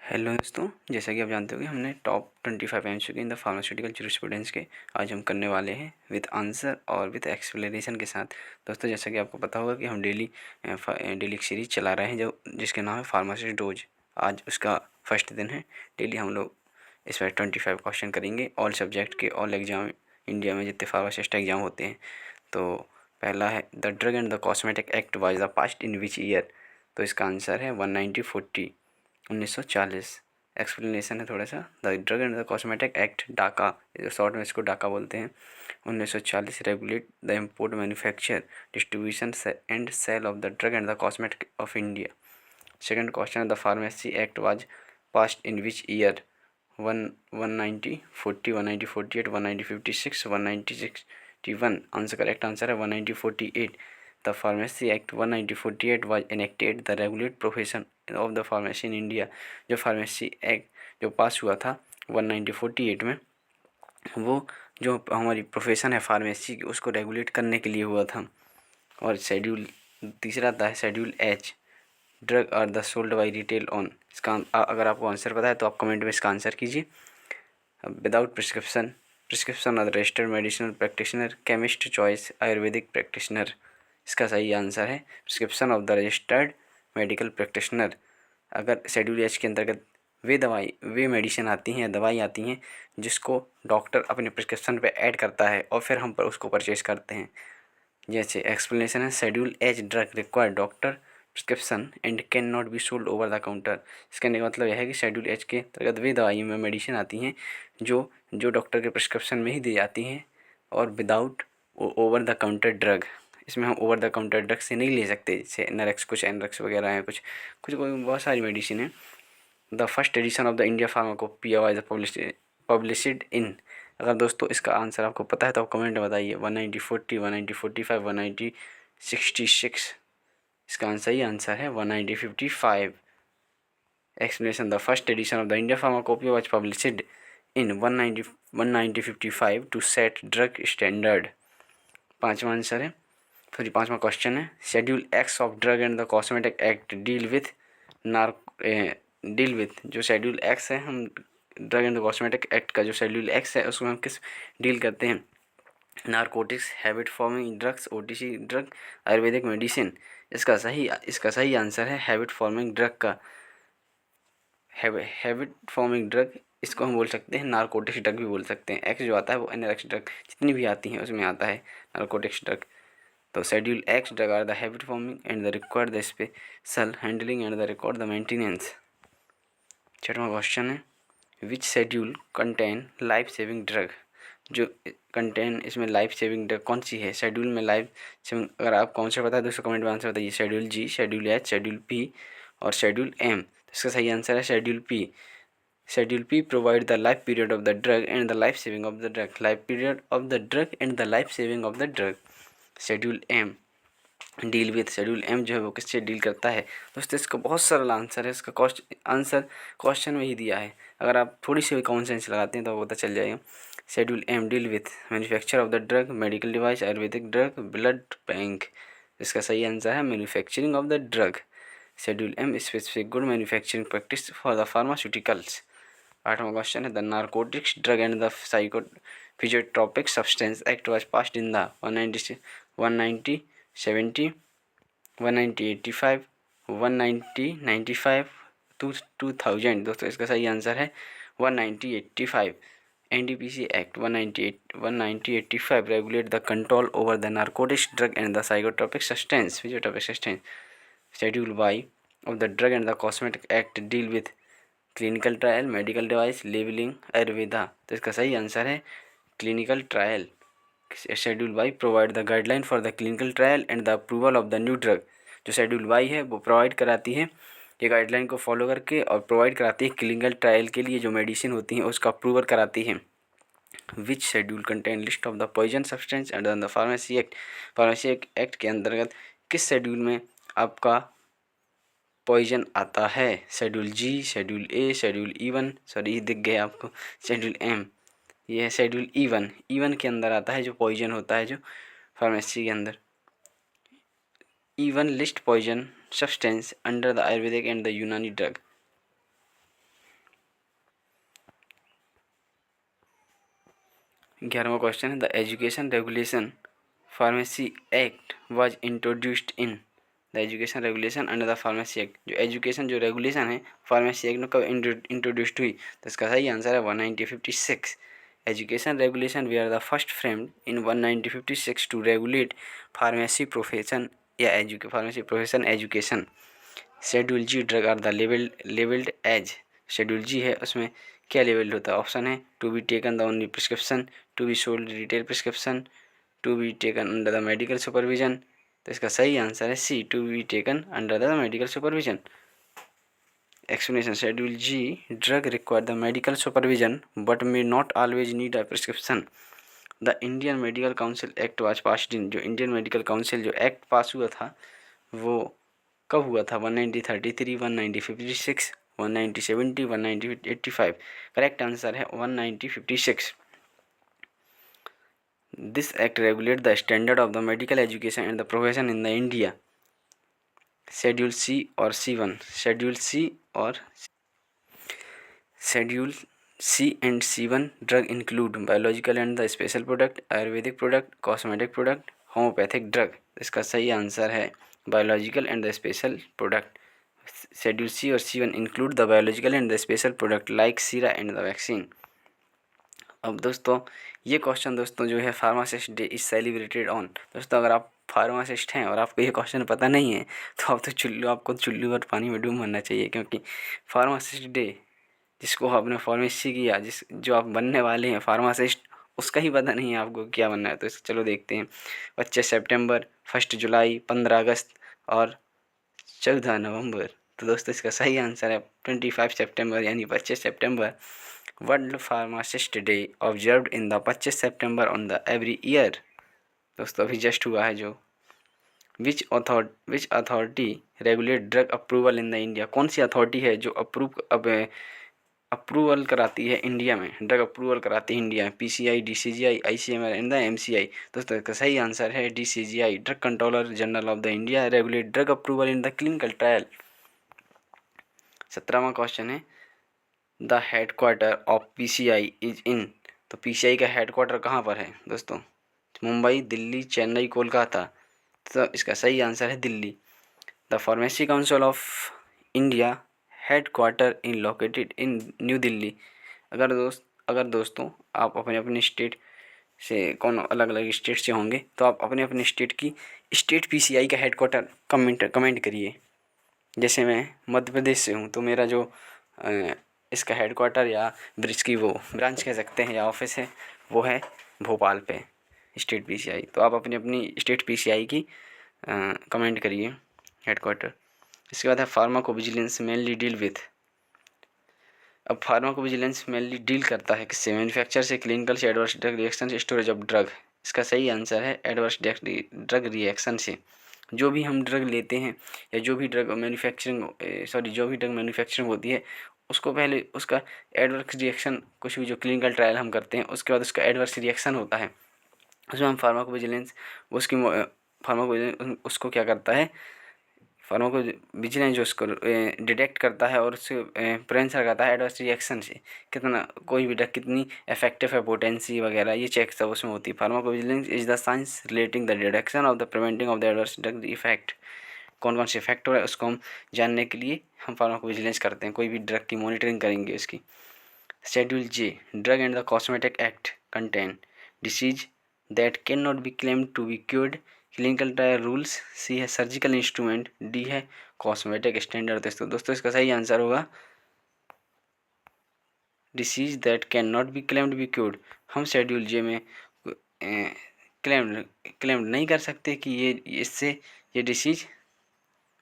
Hello दोस्तों, जैसा कि आप जानते हो कि हमने top 25 MCQ in the pharmaceutical jurisprudence के आज हम करने वाले हैं विद आंसर और विद एक्सप्लेनेशन के साथ। दोस्तों, जैसा कि आपको पता होगा कि हम डेली एक सीरीज चला रहे हैं जो जिसके नाम है फार्मासिस्ट डोज। आज उसका फर्स्ट दिन है। डेली हम लोग इस पर 25 क्वेश्चन करेंगे, ऑल सब्जेक्ट के, ऑल एग्जाम इंडिया में जितने फार्मासिस्ट एग्जाम होते हैं। तो पहला है the drug and the cosmetic act was the passed in which year. तो इसका आंसर है 1940। एक्सप्लेनेशन है थोड़ा सा। The drug and the cosmetic act डाका, शॉर्ट में इसको डाका बोलते हैं, 1940 regulate the import, manufacture, distribution and sale of the drug and the cosmetic of India. Second question, the pharmacy act was passed in which year. 1940, 1948, 1956, 1961। Answer correct answer है 1948। The pharmacy act 1948 was enacted the regulate profession of the pharmacy in India. जो pharmacy act जो पास हुआ था 1948 में, वो जो हमारी profession है फार्मेसी की उसको रेगुलेट करने के लिए हुआ था। और शेड्यूल तीसरा आता है schedule H, drug are the sold by retail on. इसका अगर आपको आंसर पता है तो आप कमेंट में इसका आंसर कीजिए। Without prescription, prescription of the registered medicinal practitioner, chemist choice, Ayurvedic practitioner. इसका सही आंसर है prescription of the registered medical practitioner. अगर शेड्यूल एच के अंतर्गत वे मेडिसिन आती हैं या दवाई आती हैं जिसको डॉक्टर अपने प्रिस्क्रिप्शन पे ऐड करता है और फिर हम पर उसको परचेज करते हैं। जैसे एक्सप्लेनेशन है schedule H drug require doctor prescription and can not be sold over the counter. इसका मतलब यह है कि शेड्यूल एच के अंतर्गत वे दवाइयों में मेडिसिन आती हैं जो जो डॉक्टर के प्रिस्क्रिप्शन में ही दी जाती हैं और without over the counter drug. इसमें हम ओवर द काउंटर ड्रग से नहीं ले सकते, जैसे नरेक्स, कुछ एनरेक्स वगैरह हैं, कुछ कुछ कोई बहुत सारी मेडिसिन है। The first edition of the India pharmacopoeia was published इन। अगर दोस्तों इसका आंसर आपको पता है तो आप कमेंट में बताइए। 1940, 1945, 1966। इसका आंसर ही आंसर है 1955। Explanation, the first edition of the India pharmacopoeia was published in 1955 to set drug standard. पाँचवा आंसर है, सॉरी पाँचवा क्वेश्चन है schedule X of drug and the cosmetic act deal with. जो शेड्यूल एक्स है, हम drug and the cosmetic act का जो शेड्यूल एक्स है उसमें हम किस डील करते हैं। Narcotics, habit forming drugs, OTC drug, Ayurvedic medicine. इसका सही आंसर है हैबिट फॉर्मिंग ड्रग का। हैबिट फॉर्मिंग ड्रग, इसको हम बोल सकते हैं नारकोटिक्स ड्रग भी बोल सकते हैं। एक्स जो आता है वो एनरेक्स ड्रग, जितनी भी आती हैं उसमें आता है नारकोटिक्स ड्रग। तो schedule X drug are the habit forming and the require the special handling and the record the maintenance. छठवां क्वेश्चन है which schedule contain life saving drug. जो कंटेन इसमें लाइफ सेविंग ड्रग कौन सी है schedule में life saving. अगर आप कौन सा पता है दोस्तों कमेंट में आंसर बताइए। Schedule G, schedule H, schedule P और शेड्यूल एम। तो इसका सही आंसर है schedule P. Schedule P provide the life period of the drug and the life saving of the drug. Life period of the drug and the life saving of the drug. Schedule M deal with, schedule M जो है वो किससे deal करता है। दोस्तों इसका बहुत सरल आंसर है, इसका आंसर क्वेश्चन में ही दिया है। अगर आप थोड़ी सी भी कॉमन सेंस लगाते हैं तो वो पता चल जाएगा। Schedule M deal with manufacture of the drug, medical device, Ayurvedic drug, blood bank. इसका सही आंसर है manufacturing of the drug. Schedule M specific good manufacturing practice for the pharmaceuticals. आठवां क्वेश्चन है the narcotics drug and the psychophysiotropic substance act was passed in the 190, 185, 190, 95 to 2000। दोस्तों इसका सही answer है 190, 85। NDPC act 190, 85 regulate the control over the narcotics drug and the psychotropic substance physiotropic substance. Schedule Y of the drug and the cosmetic act deal with clinical trial, medical device, labelling, Ayurveda. तो इसका सही answer है clinical trial. Schedule Y provide the guideline for the clinical trial and the approval of the new drug. जो schedule Y है वो provide कराती है ये गाइडलाइन को फॉलो करके और प्रोवाइड कराती है क्लिनिकल ट्रायल के लिए जो मेडिसिन होती हैं उसका अप्रूवल कराती है। Which schedule contain list of the poison substance under the pharmacy act. Pharmacy act के अंतर्गत किस शेड्यूल में आपका पॉइजन आता है। Schedule G, schedule A, schedule E1, sorry दिख गया आपको, शेड्यूल एम। ये है शेड्यूल E1 के अंदर आता है जो पॉइजन होता है जो फार्मेसी के अंदर। E1 list poison substance under the Ayurvedic and the Unani drug. 11वां क्वेश्चन है the education regulation pharmacy act was introduced in. The education regulation under the pharmacy act, जो एजुकेशन जो रेगुलेशन है फार्मेसी एक्ट में कब इंट्रोड्यूस्ड हुई, तो इसका सही आंसर है 1956। Education regulation we are the first framed in 1956 to regulate pharmacy profession या pharmacy profession education. Schedule G drug are the labelled as. Schedule G है उसमें क्या लेवल्ड होता है? ऑप्शन है to be taken the only prescription, to be sold retail prescription, to be taken under the medical supervision. तो इसका सही answer है C, to be taken under the medical supervision. Explanation: Schedule G drug require the medical supervision but may not always need a prescription. The Indian Medical Council Act was passed in। जो Indian medical council जो act पास हुआ था वो कब हुआ था? 1933, 1956, 1970, 1985। Correct answer है 1956। This act regulate the standard of the medical education and the profession in the India. Schedule C और C1। शेड्यूल सी और schedule C and C1 drug include biological and the special product, Ayurvedic product, cosmetic product, homeopathic drug. इसका सही answer है biological and the special product. Schedule C और C1 include the biological and the special product like sera and the vaccine. अब दोस्तों ये question दोस्तों जो है pharmacist day is celebrated on. दोस्तों अगर आप फार्मासिस्ट हैं और आपको ये क्वेश्चन पता नहीं है तो आपको चुल्लू और पानी में डूब मरना चाहिए, क्योंकि फार्मासिस्ट डे जिसको आपने फार्मेसी किया, जो आप बनने वाले हैं फार्मासिस्ट, उसका ही पता नहीं है आपको क्या बनना है। तो चलो देखते हैं। 25 सितंबर, 1 जुलाई, 15 अगस्त और 14 नवंबर। तो दोस्तों इसका सही आंसर है 25 सितंबर यानी 25 सितंबर। World pharmacist day observed in the 25 सितंबर ऑन द एवरी ईयर। दोस्तों अभी जस्ट हुआ है जो। Which authority regulate drug approval in the India. कौन सी अथॉरिटी है जो अप्रूवल कराती है इंडिया में, ड्रग अप्रूवल कराती है इंडिया में? PCI, DCGI, ICMR and the MCI। दोस्तों इसका सही आंसर है DCGI, drug controller general of the India regulate drug approval in the clinical trial. 17वां क्वेश्चन है the headquarter of PCI is in. तो PCI का हेडक्वार्टर कहाँ पर है दोस्तों? मुंबई, दिल्ली, चेन्नई, कोलकाता। तो इसका सही आंसर है Delhi. The pharmacy council of India headquarter in located in new Delhi. अगर दोस्तों आप अपने अपने स्टेट से अलग अलग स्टेट से होंगे तो आप अपने अपने स्टेट की स्टेट PCI का हेडक्वार्टर कमेंट करिए। जैसे मैं मध्य प्रदेश से हूँ तो मेरा जो इसका हेडक्वार्टर या ब्रिज की वो ब्रांच कह सकते हैं या ऑफिस है वो है भोपाल पे स्टेट PCI। तो आप अपनी अपनी स्टेट PCI की कमेंट करिए हेडक्वार्टर। इसके बाद है फार्माकोविजिलेंस मेनली डील विथ। अब फार्माकोविजिलेंस मेनली डील करता है किससे? मैन्युफैक्चर से, क्लिनिकल से, एडवर्स ड्रग रिएक्शन से, स्टोरेज ऑफ ड्रग। इसका सही आंसर है एडवर्स ड्रग रिएक्शन से। जो भी हम ड्रग लेते हैं या जो भी ड्रग मैन्युफैक्चरिंग होती है उसको पहले उसका एडवर्स रिएक्शन, कुछ भी जो क्लिनिकल ट्रायल हम करते हैं उसके बाद उसका एडवर्स रिएक्शन होता है, उसमें हम फार्माकोविजिलेंस उसको क्या करता है, फार्माकोविजिलेंस जो उसको डिटेक्ट करता है और उससे प्रिवेंशन लगाता है एडवर्स रिएक्शन से। कोई भी ड्रग कितनी इफेक्टिव है, पोटेंसी वगैरह ये चेक सब उसमें होती है। Pharmacovigilance is the science relating the detection of the preventing of the adverse drug effect. कौन कौन से इफेक्ट हो रहा है उसको हम जानने के लिए हम फार्माकोविजिलेंस करते हैं। कोई भी ड्रग की मॉनिटरिंग करेंगे उसकी। Schedule J drug and the cosmetic act contain disease that can not be claimed to be cured. Clinical trial rules. C है सर्जिकल इंस्ट्रूमेंट। डी है कॉस्मेटिक स्टैंडर्ड। दोस्तों इसका सही आंसर होगा disease that can not be claimed be cured. हम schedule J में claimed नहीं कर सकते कि इससे ये डिसीज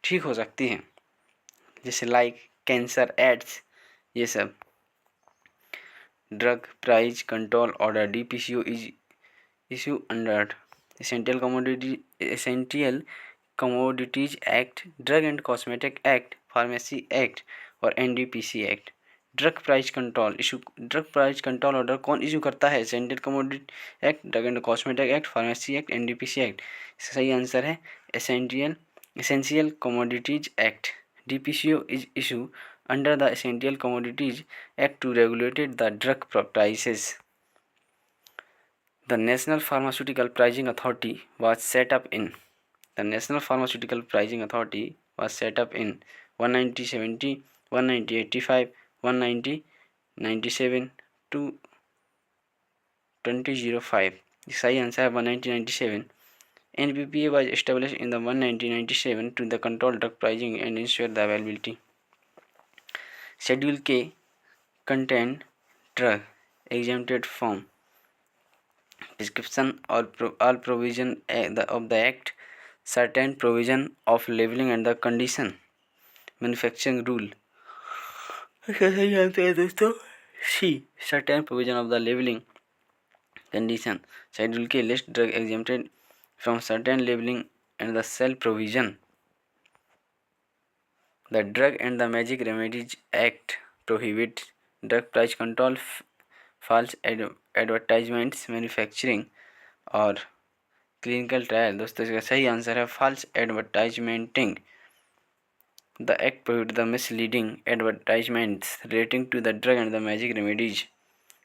ठीक हो सकती है, जैसे लाइक कैंसर, एड्स, ये सब। Drug price control order DPCO is issue under essential commodities act, drug and cosmetic act, pharmacy act और NDPC act. Drug price control order कौन इशू करता है? Essential commodity act, drug and cosmetic act, pharmacy act, NDPC act. इसका सही answer है essential commodities act. DPCO is issue under the Essential Commodities Act to regulate the drug prices. The National Pharmaceutical Pricing Authority was set up in 19070, 19085, 19097 to 2005. The सही answer है 1997. NPPA was established in the 1997 to the control drug pricing and ensure the availability. Schedule K contain drug exempted from prescription or all provision of the Act, certain provision of labeling and the condition manufacturing rule. सही answer है दोस्तों C. Certain provision of the labeling condition. Schedule K list drug exempted from certain labeling and the sale provision. The Drug and the Magic Remedies Act prohibits drug price control, false advertisements, manufacturing और clinical trial. दोस्तों इसका सही answer है false advertising. The act prohibits the misleading advertisements relating to the drug and the magic remedies.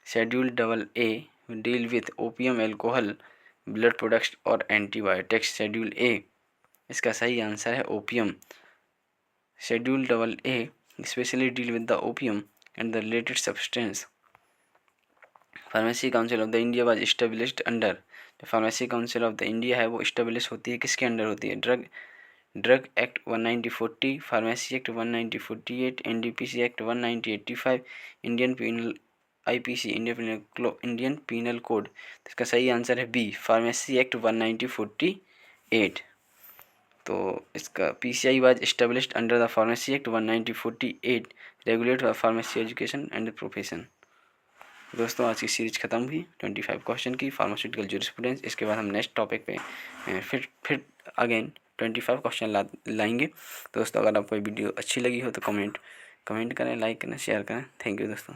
Schedule AA deal with opium, alcohol, blood products और antibiotics. Schedule A इसका सही answer है opium. Schedule AA especially deal with the opium and the related substance. Pharmacy council of the India was established under. Pharmacy council of the India है वो establish होती है किसके under होती है? Drug act 1940, pharmacy act 1948, NDPC act 1985, Indian penal IPC Indian penal code. इसका सही answer है बी फार्मेसी एक्ट 1948. तो इसका PCI was established under the pharmacy act 1948 regulate pharmacy education and profession. दोस्तों आज की सीरीज खत्म हुई 25 क्वेश्चन की फार्मास्यूटिकल ज्यूरिस्प्रूडेंस. इसके बाद हम नेक्स्ट टॉपिक पे फिर अगेन 25 क्वेश्चन लाएंगे. दोस्तों अगर आपको वीडियो अच्छी लगी हो तो कमेंट करें, लाइक करें, शेयर करें. थैंक यू दोस्तों.